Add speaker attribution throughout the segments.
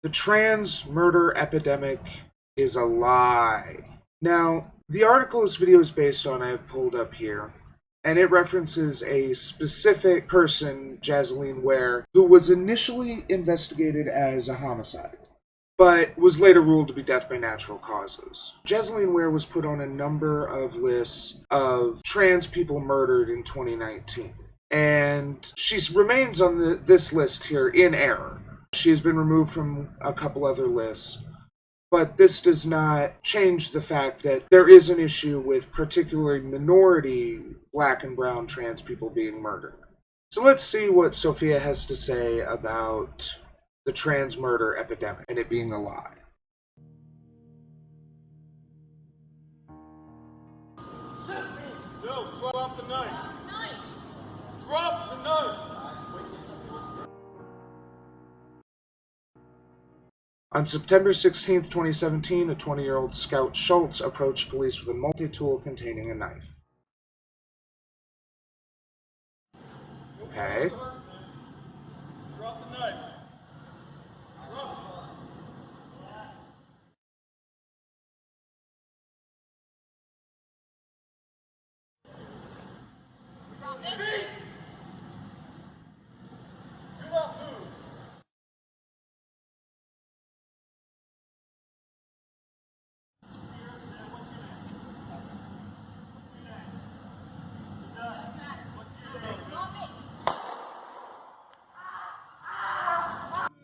Speaker 1: The trans murder epidemic is a lie. Now, the article this video is based on I have pulled up here, and it references a specific person, Jazeline Ware, who was initially investigated as a homicide, but was later ruled to be death by natural causes. Jazeline Ware was put on a number of lists of trans people murdered in 2019, and she remains on this list here in error. She has been removed from a couple other lists, but this does not change the fact that there is an issue with particularly minority Black and brown trans people being murdered. So let's see what Sophia has to say about the trans murder epidemic and it being a lie.
Speaker 2: No, drop the knife. Drop the knife.
Speaker 1: On September 16, 2017, a 20-year-old Scout Schultz approached police with a multi-tool containing a knife. Okay.
Speaker 2: Drop the knife. Speak! Do not move.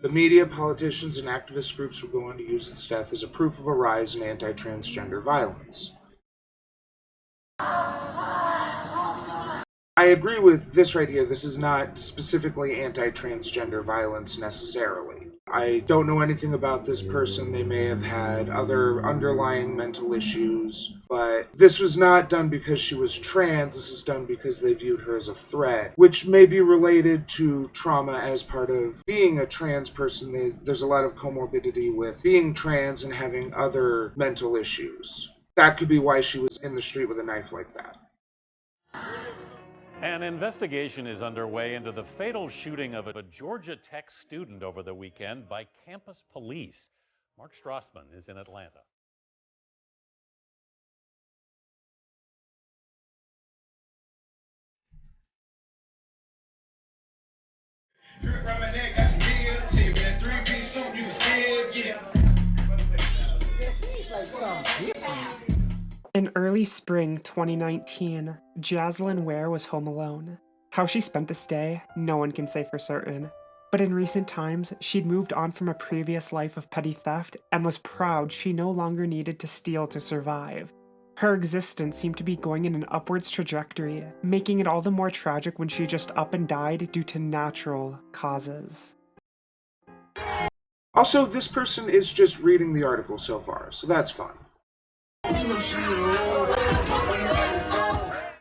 Speaker 1: The media, politicians, and activist groups were going to use this death as a proof of a rise in anti-transgender violence. I agree with this right here. This is not specifically anti-transgender violence necessarily. I don't know anything about this person. They may have had other underlying mental issues, but this was not done because she was trans. This was done because they viewed her as a threat, which may be related to trauma as part of being a trans person. There's a lot of comorbidity with being trans and having other mental issues. That could be why she was in the street with a knife like that.
Speaker 3: An investigation is underway into the fatal shooting of a Georgia Tech student over the weekend by campus police. Mark Strassman is in Atlanta.
Speaker 4: In early spring 2019, Jazeline Ware was home alone. How she spent this day, no one can say for certain. But in recent times, she'd moved on from a previous life of petty theft and was proud she no longer needed to steal to survive. Her existence seemed to be going in an upwards trajectory, making it all the more tragic when she just up and died due to natural causes.
Speaker 1: Also, this person is just reading the article so far, so that's fun.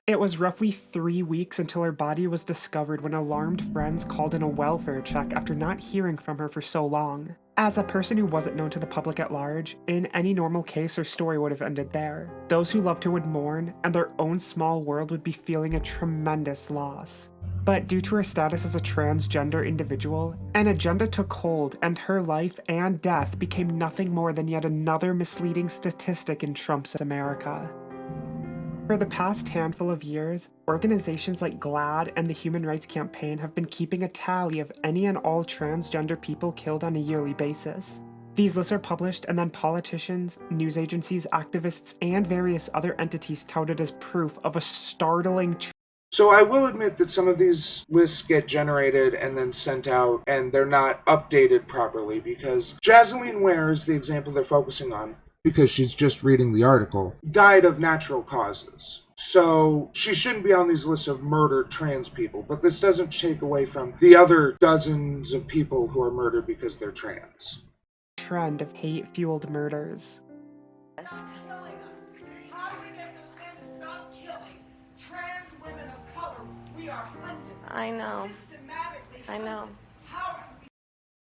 Speaker 4: It was roughly 3 weeks until her body was discovered when alarmed friends called in a welfare check after not hearing from her for so long. As a person who wasn't known to the public at large, in any normal case her story would have ended there. Those who loved her would mourn, and their own small world would be feeling a tremendous loss. But due to her status as a transgender individual, an agenda took hold and her life and death became nothing more than yet another misleading statistic in Trump's America. For the past handful of years, organizations like GLAAD and the Human Rights Campaign have been keeping a tally of any and all transgender people killed on a yearly basis. These lists are published and then politicians, news agencies, activists, and various other entities touted as proof of a startling
Speaker 1: So I will admit that some of these lists get generated and then sent out and they're not updated properly because Jazeline Ware is the example they're focusing on, because she's just reading the article, died of natural causes. So she shouldn't be on these lists of murdered trans people, but this doesn't take away from the other dozens of people who are murdered because they're trans.
Speaker 4: trend of hate-fueled murders.
Speaker 5: I know.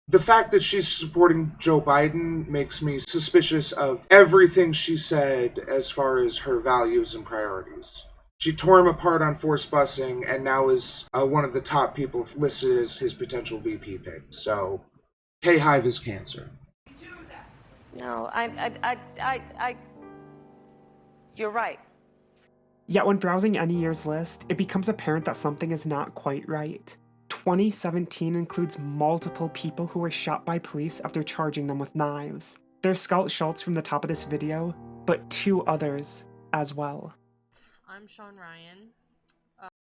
Speaker 1: The fact that she's supporting Joe Biden makes me suspicious of everything she said as far as her values and priorities. She tore him apart on forced busing and now is one of the top people listed as his potential VP pick. So, K-Hive is cancer.
Speaker 5: No, you're right.
Speaker 4: Yet when browsing any year's list, it becomes apparent that something is not quite right. 2017 includes multiple people who were shot by police after charging them with knives. There's Scout Schultz from the top of this video, but 2 others as well.
Speaker 6: I'm Sean Ryan.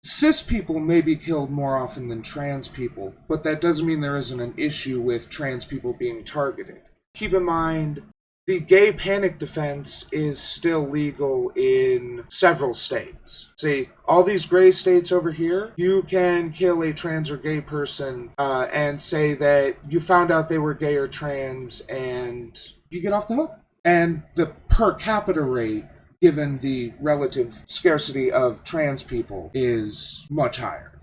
Speaker 1: Cis people may be killed more often than trans people, but that doesn't mean there isn't an issue with trans people being targeted. Keep in mind, the gay panic defense is still legal in several states. See, all these gray states over here, you can kill a trans or gay person and say that you found out they were gay or trans and you get off the hook. And the per capita rate, given the relative scarcity of trans people, is much higher.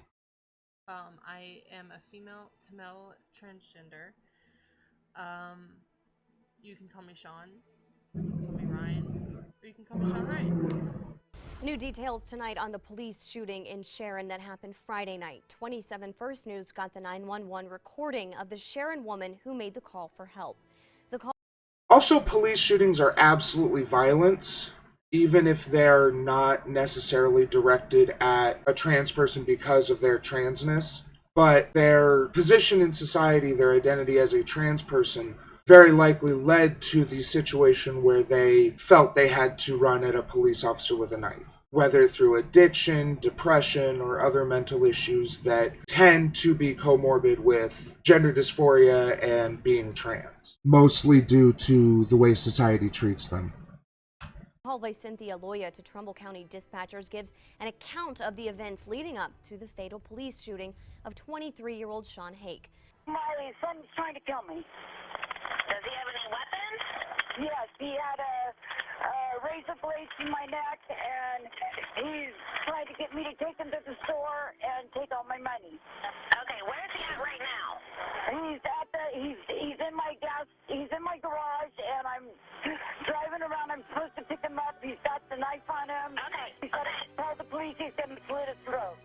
Speaker 6: I am a female to male transgender. You can call me Sean, you can call me Ryan, or you can call me Sean Ryan.
Speaker 7: New details tonight on the police shooting in Sharon that happened Friday night. 27 First News got the 911 recording of the Sharon woman who made the call for help.
Speaker 1: Also, police shootings are absolutely violent, even if they're not necessarily directed at a trans person because of their transness, but their position in society, their identity as a trans person, very likely led to the situation where they felt they had to run at a police officer with a knife, whether through addiction, depression, or other mental issues that tend to be comorbid with gender dysphoria and being trans, mostly due to the way society treats them.
Speaker 7: Call by Cynthia Loya to Trumbull County dispatchers gives an account of the events leading up to the fatal police shooting of 23-year-old Sean Hake.
Speaker 8: My son's trying to kill me.
Speaker 9: Does he have any weapons?
Speaker 8: Yes, he had a razor blade in my neck, and he's trying to get me to take him to the store and take all my money.
Speaker 9: Okay, where is he at right now?
Speaker 8: He's in my garage, and I'm driving around. I'm supposed to pick him up. He's got the knife on him.
Speaker 9: Okay.
Speaker 8: He's got to tell the police he's going to slit his throat.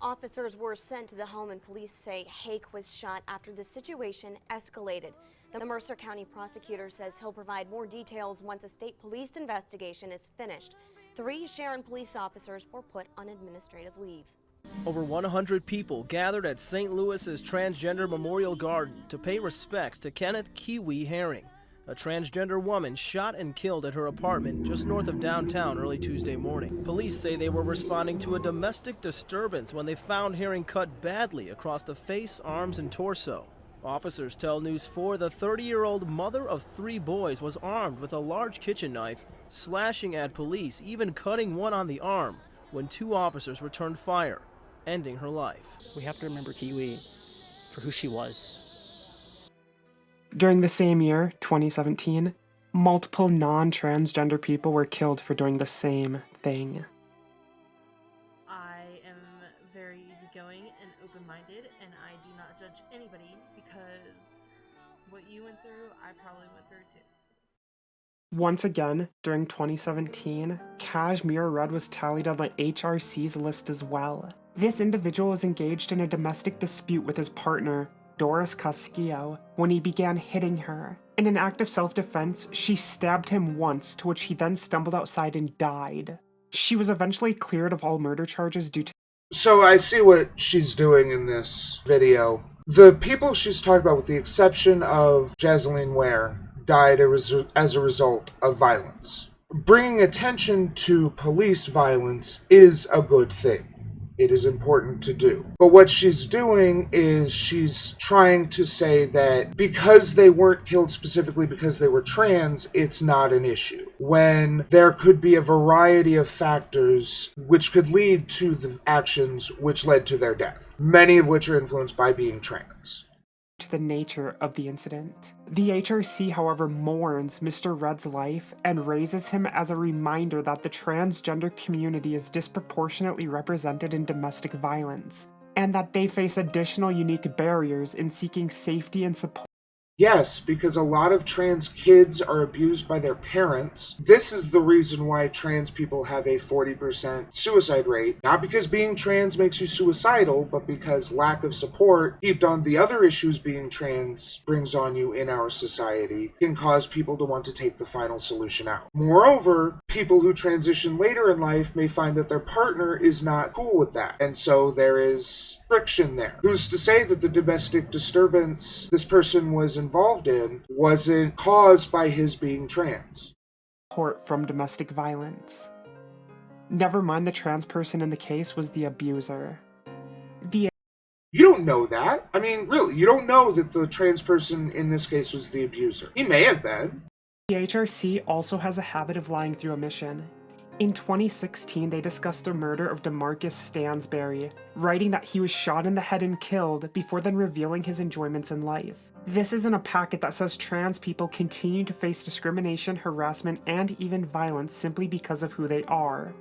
Speaker 7: Officers were sent to the home and police say Hake was shot after the situation escalated. The Mercer County prosecutor says he'll provide more details once a state police investigation is finished. 3 Sharon police officers were put on administrative leave.
Speaker 10: Over 100 people gathered at St. Louis's Transgender Memorial Garden to pay respects to Kenneth Kiwi Herring, a transgender woman shot and killed at her apartment just north of downtown early Tuesday morning. Police say they were responding to a domestic disturbance when they found Herring cut badly across the face, arms, and torso. Officers tell News 4 the 30-year-old mother of 3 boys was armed with a large kitchen knife, slashing at police, even cutting one on the arm, when 2 officers returned fire, ending her life.
Speaker 11: We have to remember Kiwi for who she was.
Speaker 4: During the same year, 2017, multiple non-transgender people were killed for doing the same thing.
Speaker 6: I am very easygoing and open-minded, and I do not judge anybody because what you went through, I probably went through too.
Speaker 4: Once again, during 2017, Kashmir Red was tallied on the HRC's list as well. This individual was engaged in a domestic dispute with his partner, Doris Casquillo, when he began hitting her. In an act of self-defense, she stabbed him once, to which he then stumbled outside and died. She was eventually cleared of all murder charges due to...
Speaker 1: So I see what she's doing in this video. The people she's talking about, with the exception of Jesseline Ware, died as a result of violence. Bringing attention to police violence is a good thing. It is important to do. But what she's doing is she's trying to say that because they weren't killed specifically because they were trans, it's not an issue. When there could be a variety of factors which could lead to the actions which led to their death, many of which are influenced by being trans.
Speaker 4: To the nature of the incident. The HRC, however, mourns Mr. Red's life and raises him as a reminder that the transgender community is disproportionately represented in domestic violence, and that they face additional unique barriers in seeking safety and support.
Speaker 1: Yes, because a lot of trans kids are abused by their parents. This is the reason why trans people have a 40% suicide rate. Not because being trans makes you suicidal, but because lack of support, heaped on the other issues being trans brings on you in our society, can cause people to want to take the final solution out. Moreover, people who transition later in life may find that their partner is not cool with that, and so there is friction there. Who's to say that the domestic disturbance this person was involved in wasn't caused by his being trans?
Speaker 4: Report from domestic violence. Never mind, the trans person in the case was the abuser.
Speaker 1: You don't know that. I mean, really, you don't know that the trans person in this case was the abuser. He may have been.
Speaker 4: The HRC also has a habit of lying through omission. In 2016, they discussed the murder of DeMarcus Stansberry, writing that he was shot in the head and killed before then revealing his enjoyments in life. This is in a packet that says trans people continue to face discrimination, harassment, and even violence simply because of who they are.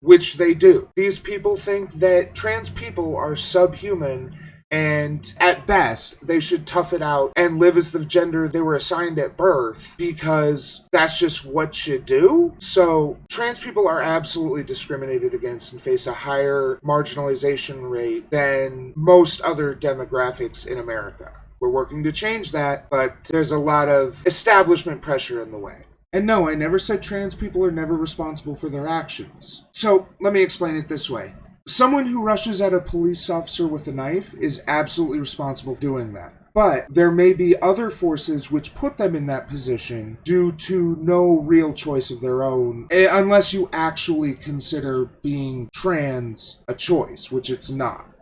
Speaker 1: Which they do. These people think that trans people are subhuman, and at best, they should tough it out and live as the gender they were assigned at birth, because that's just what you do. So, trans people are absolutely discriminated against and face a higher marginalization rate than most other demographics in America. We're working to change that, but there's a lot of establishment pressure in the way. And no, I never said trans people are never responsible for their actions. So, let me explain it this way. Someone who rushes at a police officer with a knife is absolutely responsible for doing that. But there may be other forces which put them in that position due to no real choice of their own, unless you actually consider being trans a choice, which it's not.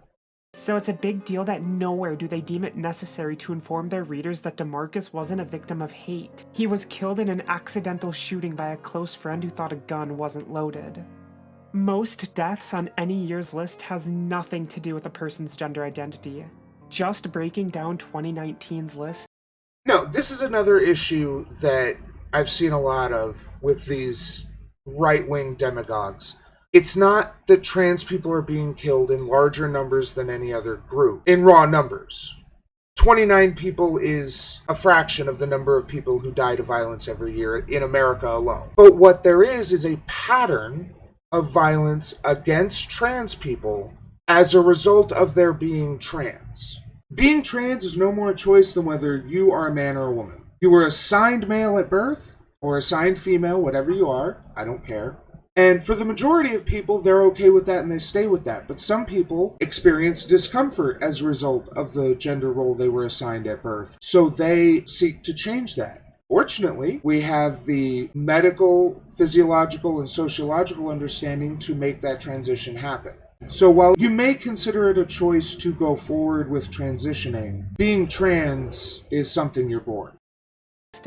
Speaker 4: So it's a big deal that nowhere do they deem it necessary to inform their readers that DeMarcus wasn't a victim of hate. He was killed in an accidental shooting by a close friend who thought a gun wasn't loaded. Most deaths on any year's list has nothing to do with a person's gender identity. Just breaking down 2019's list.
Speaker 1: No, this is another issue that I've seen a lot of with these right-wing demagogues. It's not that trans people are being killed in larger numbers than any other group, in raw numbers. 29 people is a fraction of the number of people who die to violence every year in America alone. But what there is a pattern of violence against trans people as a result of their being trans. Being trans is no more a choice than whether you are a man or a woman. You were assigned male at birth, or assigned female, whatever you are, I don't care. And for the majority of people, they're okay with that and they stay with that. But some people experience discomfort as a result of the gender role they were assigned at birth. So they seek to change that. Fortunately, we have the medical, physiological, and sociological understanding to make that transition happen. So while you may consider it a choice to go forward with transitioning, being trans is something you're born.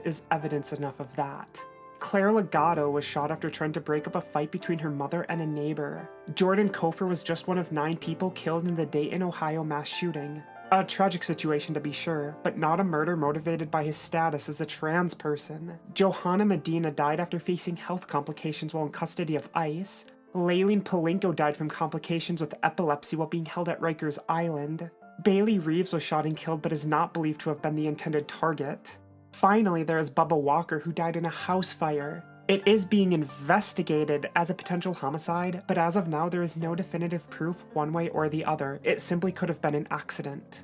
Speaker 4: Is evidence enough of that. Claire Legato was shot after trying to break up a fight between her mother and a neighbor. Jordan Kofer was just one of 9 people killed in the Dayton, Ohio mass shooting. A tragic situation to be sure, but not a murder motivated by his status as a trans person. Johanna Medina died after facing health complications while in custody of ICE. Layleen Palenko died from complications with epilepsy while being held at Rikers Island. Bailey Reeves was shot and killed but is not believed to have been the intended target. Finally, there is Bubba Walker, who died in a house fire. It is being investigated as a potential homicide, but as of now there is no definitive proof one way or the other. It simply could have been an accident.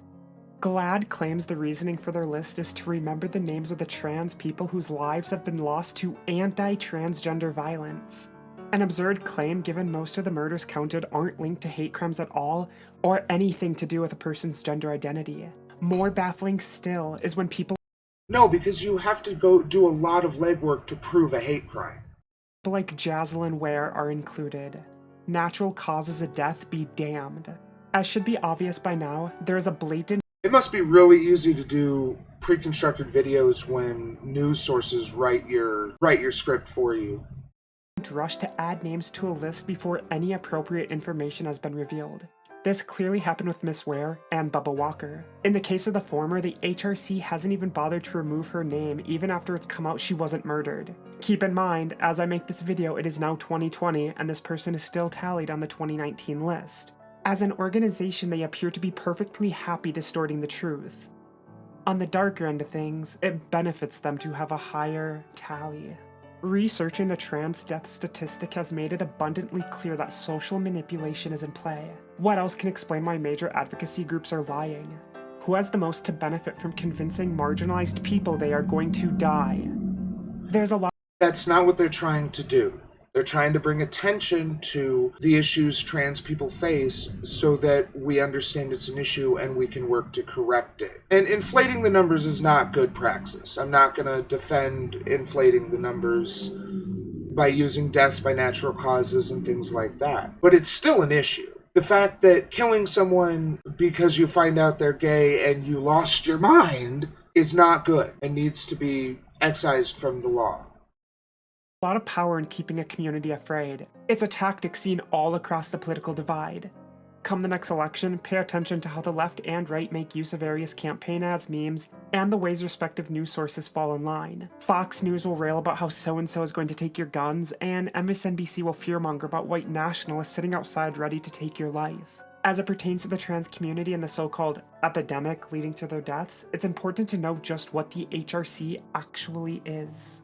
Speaker 4: GLAAD claims the reasoning for their list is to remember the names of the trans people whose lives have been lost to anti-transgender violence. An absurd claim given most of the murders counted aren't linked to hate crimes at all, or anything to do with a person's gender identity. More baffling still is when people
Speaker 1: No, because you have to go do a lot of legwork to prove a hate crime.
Speaker 4: like Jaslyn Ware are included. Natural causes of death be damned. As should be obvious by now, there is a blatant
Speaker 1: It must be really easy to do pre-constructed videos when news sources write your script for you.
Speaker 4: rush to add names to a list before any appropriate information has been revealed. This clearly happened with Miss Ware and Bubba Walker. In the case of the former, the HRC hasn't even bothered to remove her name even after it's come out she wasn't murdered. Keep in mind, as I make this video, it is now 2020 and this person is still tallied on the 2019 list. As an organization, they appear to be perfectly happy distorting the truth. On the darker end of things, it benefits them to have a higher tally. Researching the trans death statistic has made it abundantly clear that social manipulation is in play. What else can explain why major advocacy groups are lying? Who has the most to benefit from convincing marginalized people they are going to die? There's a lot.
Speaker 1: That's not what they're trying to do. They're trying to bring attention to the issues trans people face so that we understand it's an issue and we can work to correct it. And inflating the numbers is not good praxis. I'm not going to defend inflating the numbers by using deaths by natural causes and things like that. But it's still an issue. The fact that killing someone because you find out they're gay and you lost your mind is not good and needs to be excised from the law.
Speaker 4: A lot of power in keeping a community afraid. It's a tactic seen all across the political divide. Come the next election, pay attention to how the left and right make use of various campaign ads, memes, and the ways respective news sources fall in line. Fox News will rail about how so-and-so is going to take your guns, and MSNBC will fearmonger about white nationalists sitting outside ready to take your life. As it pertains to the trans community and the so-called epidemic leading to their deaths, it's important to know just what the HRC actually is.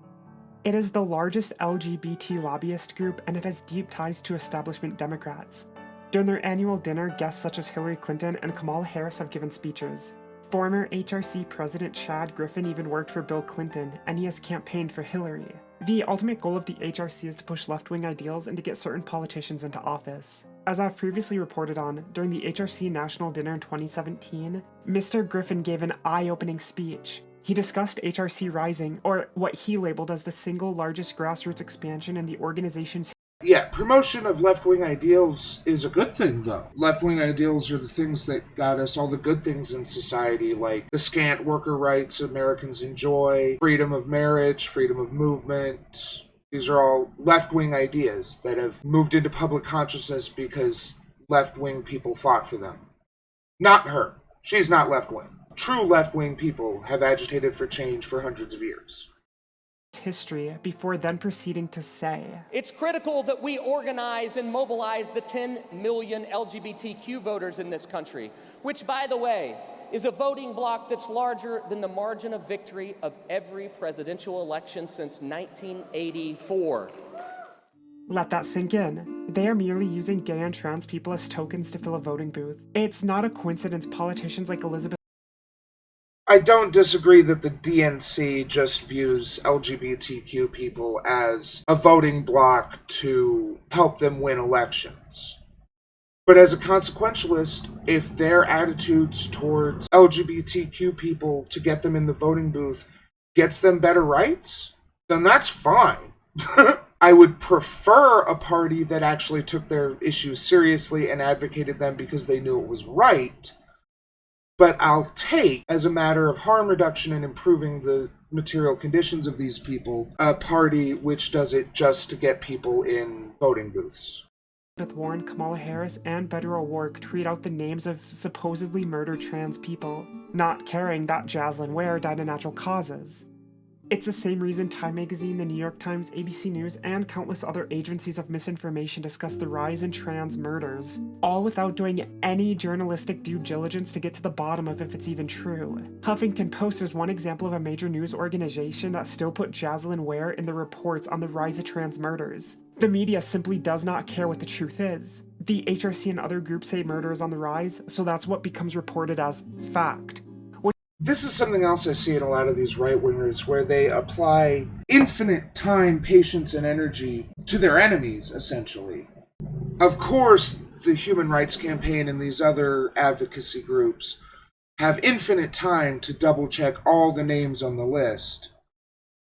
Speaker 4: It is the largest LGBT lobbyist group, and it has deep ties to establishment Democrats. During their annual dinner, guests such as Hillary Clinton and Kamala Harris have given speeches. Former HRC President Chad Griffin even worked for Bill Clinton, and he has campaigned for Hillary. The ultimate goal of the HRC is to push left-wing ideals and to get certain politicians into office. As I've previously reported on, during the HRC National Dinner in 2017, Mr. Griffin gave an eye-opening speech. He discussed HRC Rising, or what he labeled as the single largest grassroots expansion in the organization's.
Speaker 1: Yeah, promotion of left-wing ideals is a good thing, though. Left-wing ideals are the things that got us all the good things in society, like the scant worker rights Americans enjoy, freedom of marriage, freedom of movement. These are all left-wing ideas that have moved into public consciousness because left-wing people fought for them. Not her. She's not left-wing. True left-wing people have agitated for change for hundreds of years.
Speaker 4: History before then proceeding to say,
Speaker 12: it's critical that we organize and mobilize the 10 million LGBTQ voters in this country, which, by the way, is a voting bloc that's larger than the margin of victory of every presidential election since 1984.
Speaker 4: Let that sink in. They are merely using gay and trans people as tokens to fill a voting booth. It's not a coincidence politicians like Elizabeth.
Speaker 1: I don't disagree that the DNC just views LGBTQ people as a voting bloc to help them win elections. But as a consequentialist, if their attitudes towards LGBTQ people to get them in the voting booth gets them better rights, then that's fine. I would prefer a party that actually took their issues seriously and advocated them because they knew it was right. But I'll take, as a matter of harm reduction and improving the material conditions of these people, a party which does it just to get people in voting booths.
Speaker 4: Elizabeth Warren, Kamala Harris, and Beto O'Rourke tweet out the names of supposedly murdered trans people, not caring that Jaslyn Ware died of natural causes. It's the same reason Time Magazine, the New York Times, ABC News, and countless other agencies of misinformation discuss the rise in trans murders, all without doing any journalistic due diligence to get to the bottom of if it's even true. Huffington Post is one example of a major news organization that still put Jaslyn Ware in the reports on the rise of trans murders. The media simply does not care what the truth is. The HRC and other groups say murder is on the rise, so that's what becomes reported as fact.
Speaker 1: This is something else I see in a lot of these right-wingers, where they apply infinite time, patience, and energy to their enemies, essentially. Of course, the Human Rights Campaign and these other advocacy groups have infinite time to double-check all the names on the list,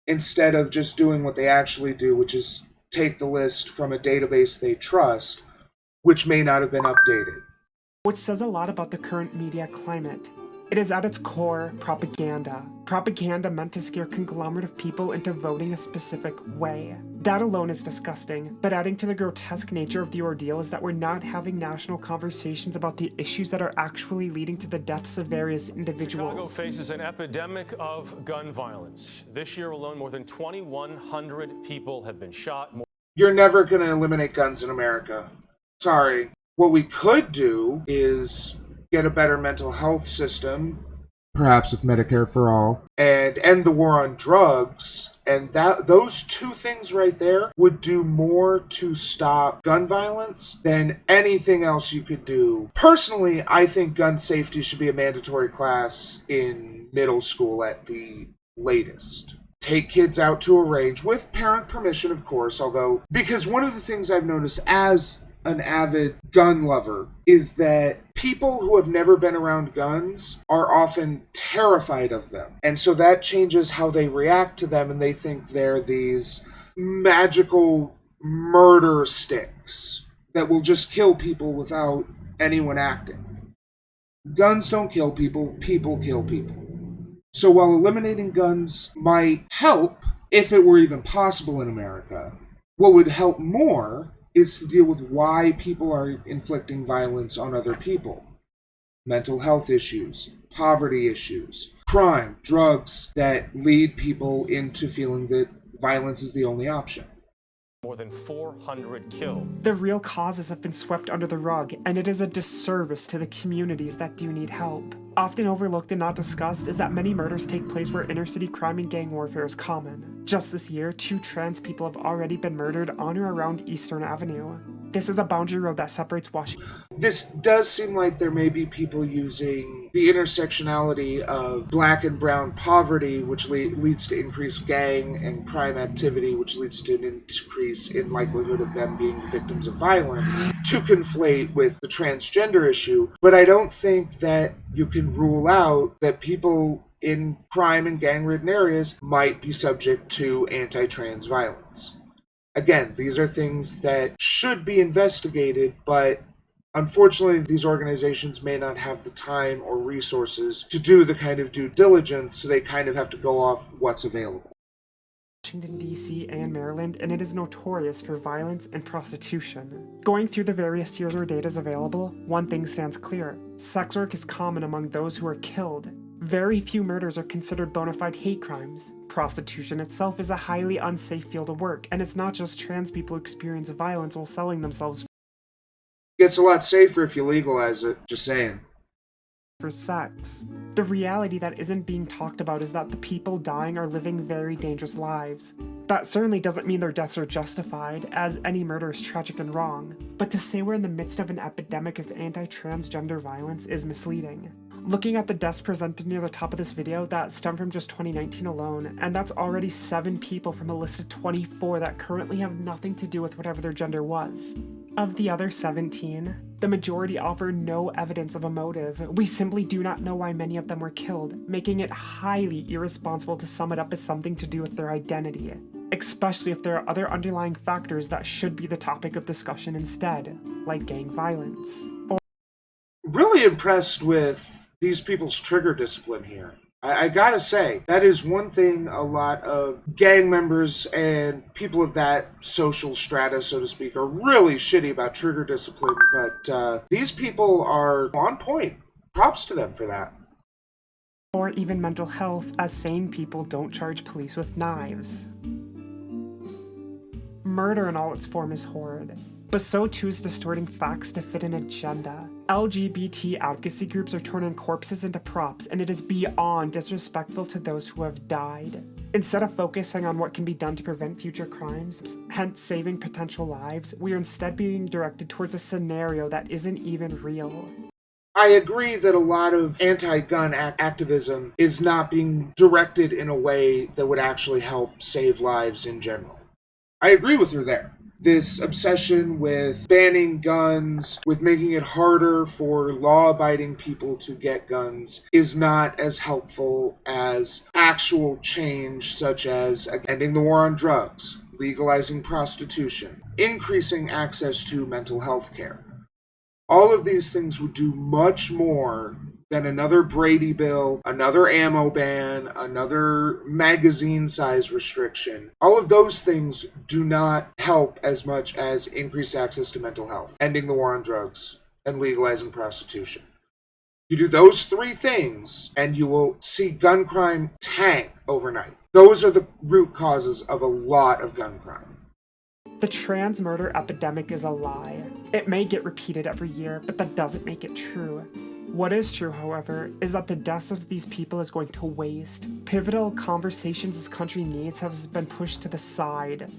Speaker 1: instead of just doing what they actually do, which is take the list from a database they trust, which may not have been updated.
Speaker 4: Which says a lot about the current media climate. It is at its core propaganda. Propaganda meant to scare a conglomerate of people into voting a specific way. That alone is disgusting, but adding to the grotesque nature of the ordeal is that we're not having national conversations about the issues that are actually leading to the deaths of various individuals.
Speaker 13: Chicago faces an epidemic of gun violence. This year alone, more than 2,100 people have been shot.
Speaker 1: You're never going to eliminate guns in America. Sorry. What we could do is get a better mental health system, perhaps with Medicare for all, and end the war on drugs. And those two things right there would do more to stop gun violence than anything else you could do. Personally, I think gun safety should be a mandatory class in middle school at the latest. Take kids out to a range with parent permission, of course, because one of the things I've noticed as an avid gun lover is that people who have never been around guns are often terrified of them. And so that changes how they react to them, and they think they're these magical murder sticks that will just kill people without anyone acting. Guns don't kill people, people kill people. So while eliminating guns might help, if it were even possible in America, what would help more is to deal with why people are inflicting violence on other people. Mental health issues, poverty issues, crime, drugs that lead people into feeling that violence is the only option.
Speaker 13: More than 400 killed.
Speaker 4: The real causes have been swept under the rug, and it is a disservice to the communities that do need help. Often overlooked and not discussed is that many murders take place where inner-city crime and gang warfare is common. Just this year, 2 trans people have already been murdered on or around Eastern Avenue. This is a boundary road that separates Washington.
Speaker 1: This does seem like there may be people using the intersectionality of black and brown poverty, which leads to increased gang and crime activity, which leads to an increase in likelihood of them being victims of violence, to conflate with the transgender issue. But I don't think that you can rule out that people in crime and gang-ridden areas might be subject to anti-trans violence. Again, these are things that should be investigated, but unfortunately, these organizations may not have the time or resources to do the kind of due diligence, so they kind of have to go off what's available.
Speaker 4: Washington, D.C. and Maryland, and it is notorious for violence and prostitution. Going through the various years where data is available, one thing stands clear. Sex work is common among those who are killed. Very few murders are considered bona fide hate crimes. Prostitution itself is a highly unsafe field of work, and it's not just trans people who experience violence while selling themselves.
Speaker 1: It gets a lot safer if you legalize it, just saying.
Speaker 4: For sex. The reality that isn't being talked about is that the people dying are living very dangerous lives. That certainly doesn't mean their deaths are justified, as any murder is tragic and wrong, but to say we're in the midst of an epidemic of anti-transgender violence is misleading. Looking at the deaths presented near the top of this video, that stem from just 2019 alone, and that's already 7 people from a list of 24 that currently have nothing to do with whatever their gender was. Of the other 17, the majority offer no evidence of a motive. We simply do not know why many of them were killed, making it highly irresponsible to sum it up as something to do with their identity, especially if there are other underlying factors that should be the topic of discussion instead, like gang violence.
Speaker 1: Really impressed with these people's trigger discipline here. I gotta say, that is one thing a lot of gang members and people of that social strata, so to speak, are really shitty about trigger discipline, but these people are on point. Props to them for that.
Speaker 4: Or even mental health, as sane people don't charge police with knives. Murder in all its form is horrid, but so too is distorting facts to fit an agenda. LGBT advocacy groups are turning corpses into props, and it is beyond disrespectful to those who have died. Instead of focusing on what can be done to prevent future crimes, hence saving potential lives, we are instead being directed towards a scenario that isn't even real.
Speaker 1: I agree that a lot of anti-gun activism is not being directed in a way that would actually help save lives in general. I agree with her there. This obsession with banning guns, with making it harder for law-abiding people to get guns, is not as helpful as actual change such as ending the war on drugs, legalizing prostitution, increasing access to mental health care. All of these things would do much more than another Brady bill, another ammo ban, another magazine size restriction. All of those things do not help as much as increased access to mental health, ending the war on drugs, and legalizing prostitution. You do those 3 things, and you will see gun crime tank overnight. Those are the root causes of a lot of gun crime.
Speaker 4: The trans murder epidemic is a lie. It may get repeated every year, but that doesn't make it true. What is true, however, is that the deaths of these people is going to waste. Pivotal conversations this country needs have been pushed to the side.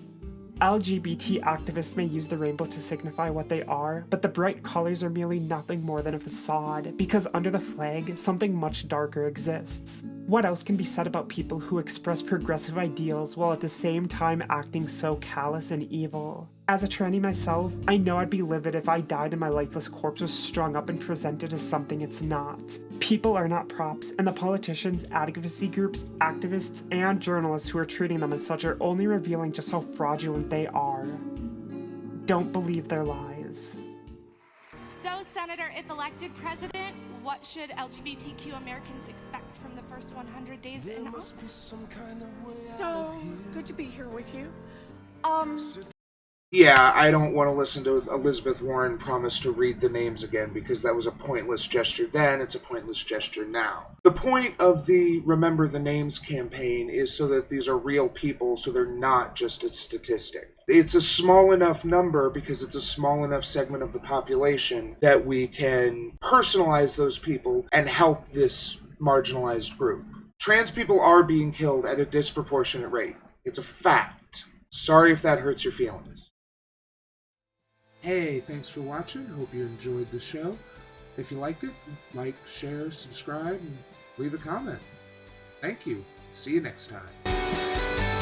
Speaker 4: LGBT activists may use the rainbow to signify what they are, but the bright colors are merely nothing more than a facade, because under the flag, something much darker exists. What else can be said about people who express progressive ideals while at the same time acting so callous and evil? As a tranny myself, I know I'd be livid if I died and my lifeless corpse was strung up and presented as something it's not. People are not props, and the politicians, advocacy groups, activists, and journalists who are treating them as such are only revealing just how fraudulent they are. Don't believe their lies.
Speaker 14: So, Senator, if elected president, what should LGBTQ Americans expect from the first 100 days in office?
Speaker 15: So good to be here with you.
Speaker 1: Yeah, I don't want to listen to Elizabeth Warren promise to read the names again because that was a pointless gesture then, it's a pointless gesture now. The point of the Remember the Names campaign is so that these are real people, so they're not just a statistic. It's a small enough number because it's a small enough segment of the population that we can personalize those people and help this marginalized group. Trans people are being killed at a disproportionate rate. It's a fact. Sorry if that hurts your feelings. Hey, thanks for watching. Hope you enjoyed the show. If you liked it, like, share, subscribe, and leave a comment. Thank you. See you next time.